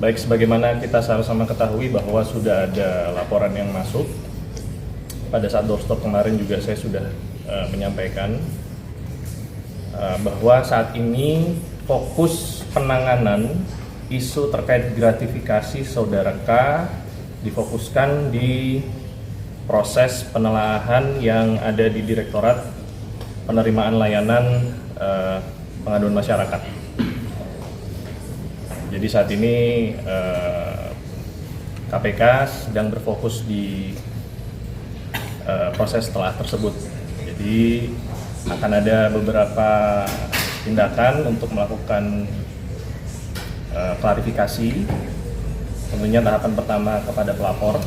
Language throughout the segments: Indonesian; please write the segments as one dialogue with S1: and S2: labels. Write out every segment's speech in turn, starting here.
S1: Baik, sebagaimana kita sama-sama ketahui bahwa sudah ada laporan yang masuk. Pada saat doorstop kemarin juga saya sudah menyampaikan bahwa saat ini fokus penanganan isu terkait gratifikasi saudara K difokuskan di proses penelaahan yang ada di Direktorat Penerimaan Layanan Pengaduan Masyarakat. Jadi saat ini KPK sedang berfokus di proses telah tersebut. Jadi akan ada beberapa tindakan untuk melakukan klarifikasi. Tentunya tahapan pertama kepada pelapor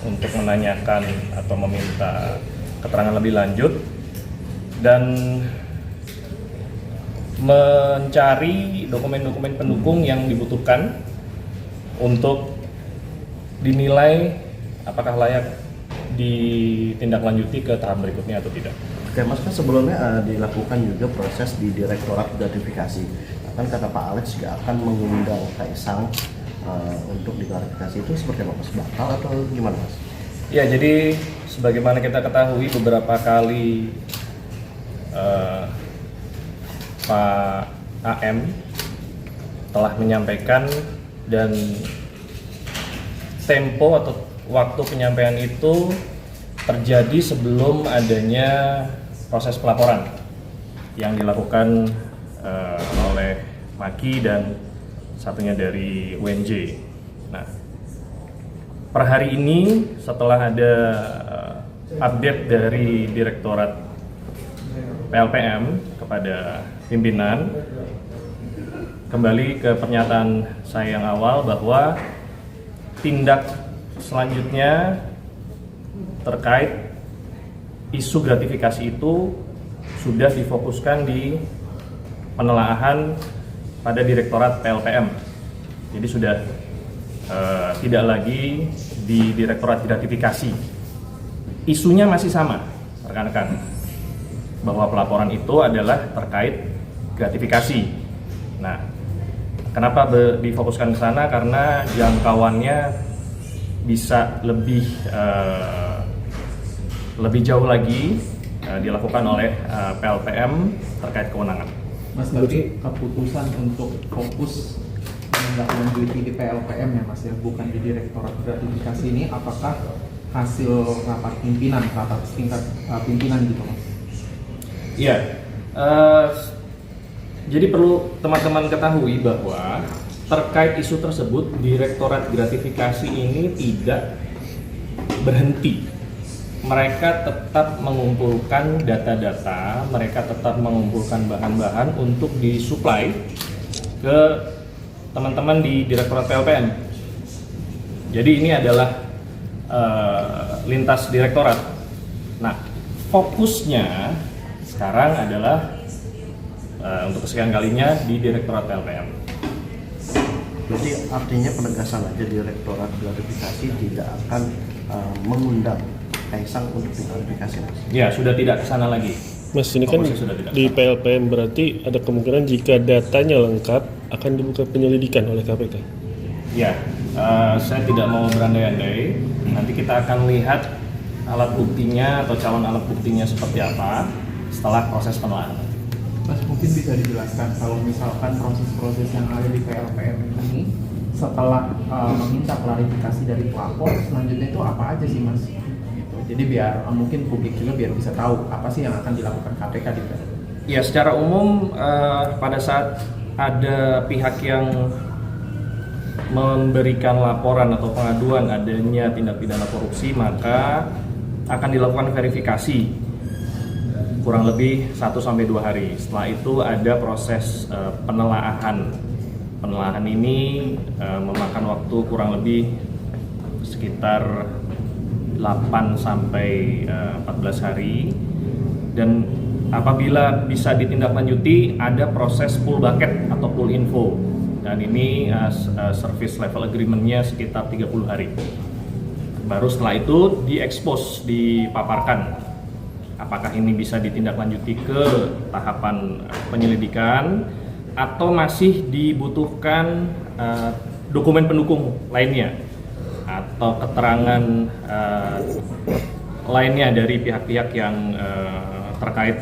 S1: untuk menanyakan atau meminta keterangan lebih lanjut dan mencari dokumen-dokumen pendukung yang dibutuhkan untuk dinilai apakah layak ditindaklanjuti ke tahap berikutnya atau tidak.
S2: Oke Mas, kan sebelumnya dilakukan juga proses di Direktorat Gratifikasi. Kan kata Pak Alex juga akan mengundang Kaisang untuk diklarifikasi, itu seperti apa Mas? Bakal atau gimana Mas?
S1: Ya, jadi sebagaimana kita ketahui beberapa kali Pak AM telah menyampaikan dan tempo atau waktu penyampaian itu terjadi sebelum adanya proses pelaporan yang dilakukan oleh Maki dan satunya dari UNJ. Nah, per hari ini setelah ada update dari Direktorat PLPM kepada pimpinan, kembali ke pernyataan saya yang awal bahwa tindak selanjutnya terkait isu gratifikasi itu sudah difokuskan di penelaahan pada Direktorat PLPM. Jadi sudah tidak lagi di Direktorat Gratifikasi. Isunya masih sama, rekan-rekan, bahwa pelaporan itu adalah terkait gratifikasi. Nah, kenapa difokuskan ke sana? Karena jangkauannya bisa lebih jauh lagi dilakukan oleh PLPM terkait kewenangan.
S3: Mas, tapi keputusan untuk fokus menindaklanjuti di PLPM ya Mas ya, bukan di Direktorat Gratifikasi ini, apakah hasil rapat pimpinan, rapat tingkat pimpinan gitu Mas?
S1: Iya, jadi perlu teman-teman ketahui bahwa terkait isu tersebut Direktorat Gratifikasi ini tidak berhenti. Mereka tetap mengumpulkan data-data, mereka tetap mengumpulkan bahan-bahan untuk disuplai ke teman-teman di Direktorat PLPM. Jadi ini adalah lintas direktorat. Nah, fokusnya sekarang adalah untuk kesekian kalinya di Direktorat PLPM.
S2: Jadi artinya penegasan aja Direktorat Gratifikasi tidak akan mengundang Kaisang untuk diklarifikasi Mas?
S1: Ya, sudah tidak ke sana lagi.
S4: Mas, ini kan di PLPM berarti ada kemungkinan jika datanya lengkap akan dibuka penyelidikan oleh KPK?
S1: Ya, saya tidak mau berandai-andai. Nanti kita akan lihat alat buktinya atau calon alat buktinya seperti apa setelah proses penelaahan.
S3: Mas, mungkin bisa dijelaskan kalau misalkan proses-proses yang ada di PLPM ini setelah meminta klarifikasi dari pelapor, selanjutnya itu apa aja sih Mas? Gitu. Jadi biar mungkin publik juga biar bisa tahu apa sih yang akan dilakukan KPK di PLPM.
S1: Ya, secara umum pada saat ada pihak yang memberikan laporan atau pengaduan adanya tindak pidana korupsi, maka akan dilakukan verifikasi kurang lebih 1-2 hari. Setelah itu ada proses penelaahan. Penelaahan ini memakan waktu kurang lebih sekitar 8-14 hari, dan apabila bisa ditindaklanjuti ada proses full bucket atau full info, dan ini service level agreement-nya sekitar 30 hari. Baru setelah itu diekspos, dipaparkan apakah ini bisa ditindaklanjuti ke tahapan penyelidikan atau masih dibutuhkan dokumen pendukung lainnya atau keterangan lainnya dari pihak-pihak yang terkait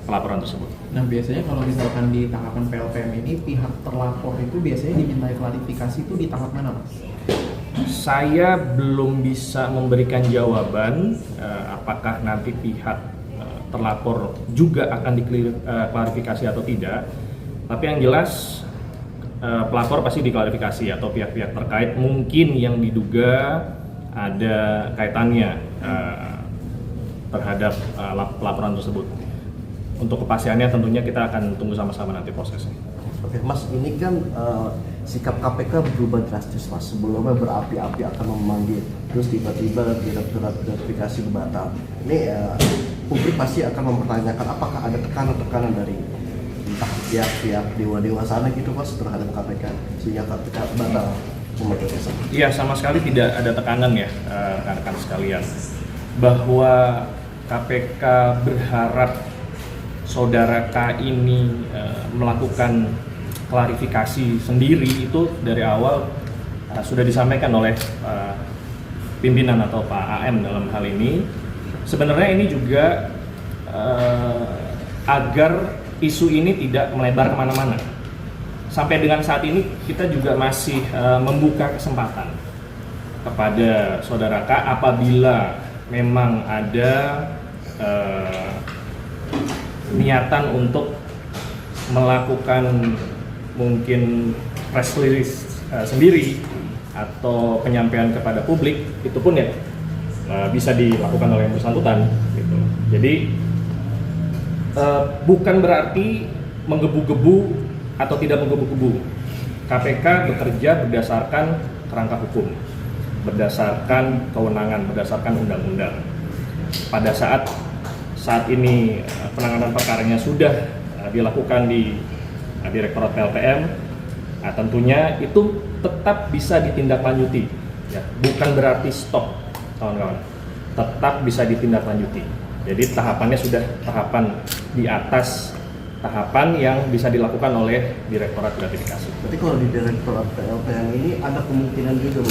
S1: pelaporan tersebut.
S3: Nah biasanya kalau misalkan di tahapan PLPM ini pihak terlapor itu biasanya dimintai klarifikasi itu di tahap mana, Mas?
S1: Saya belum bisa memberikan jawaban apakah nanti pihak terlapor juga akan diklarifikasi atau tidak. Tapi yang jelas pelapor pasti diklarifikasi atau pihak-pihak terkait mungkin yang diduga ada kaitannya terhadap pelaporan tersebut. Untuk kepastiannya tentunya kita akan tunggu sama-sama nanti prosesnya.
S2: Oke, Mas, ini kan sikap KPK berubah drastis, Mas. Sebelumnya berapi-api akan memanggil, terus tiba-tiba direktorat gratifikasi batal. Ini publik pasti akan mempertanyakan apakah ada tekanan-tekanan dari entah pihak-pihak dewa-dewa sana gitu, Mas, terhadap KPK sehingga KPK batal memutuskan.
S1: Iya, sama sekali tidak ada tekanan ya, rekan-rekan sekalian, bahwa KPK berharap saudara K ini melakukan klarifikasi sendiri itu dari awal sudah disampaikan oleh pimpinan atau Pak AM dalam hal ini. Sebenarnya ini juga agar isu ini tidak melebar kemana-mana. Sampai dengan saat ini kita juga masih membuka kesempatan kepada saudara K apabila memang ada niatan untuk melakukan mungkin press release sendiri atau penyampaian kepada publik, itu pun ya bisa dilakukan oleh yang bersangkutan gitu. Jadi bukan berarti menggebu-gebu atau tidak menggebu-gebu. KPK bekerja berdasarkan kerangka hukum, berdasarkan kewenangan, berdasarkan undang-undang. Pada saat ini penanganan perkaranya sudah dilakukan di Direktorat PLPM, nah tentunya itu tetap bisa ditindaklanjuti, ya, bukan berarti stop, kawan-kawan, tetap bisa ditindaklanjuti. Jadi tahapannya sudah tahapan di atas tahapan yang bisa dilakukan oleh Direktorat Gratifikasi.
S2: Berarti kalau di Direktorat PLPM ini ada kemungkinan juga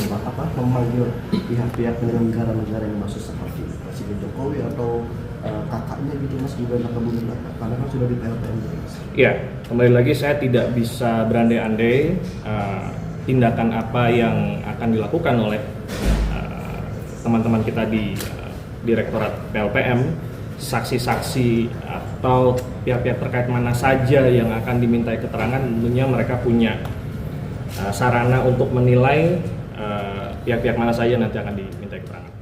S2: memanggil pihak-pihak penyelenggara negara yang masuk seperti Presiden Jokowi atau kakaknya gitu, Mas, juga anak kebun karena kan sudah di PLPM gitu, Mas.
S1: Iya, kembali lagi saya tidak bisa berandai-andai tindakan apa yang akan dilakukan oleh teman-teman kita di Direktorat PLPM, saksi-saksi atau pihak-pihak terkait mana saja yang akan dimintai keterangan. Tentunya mereka punya sarana untuk menilai pihak-pihak mana saja nanti akan dimintai keterangan.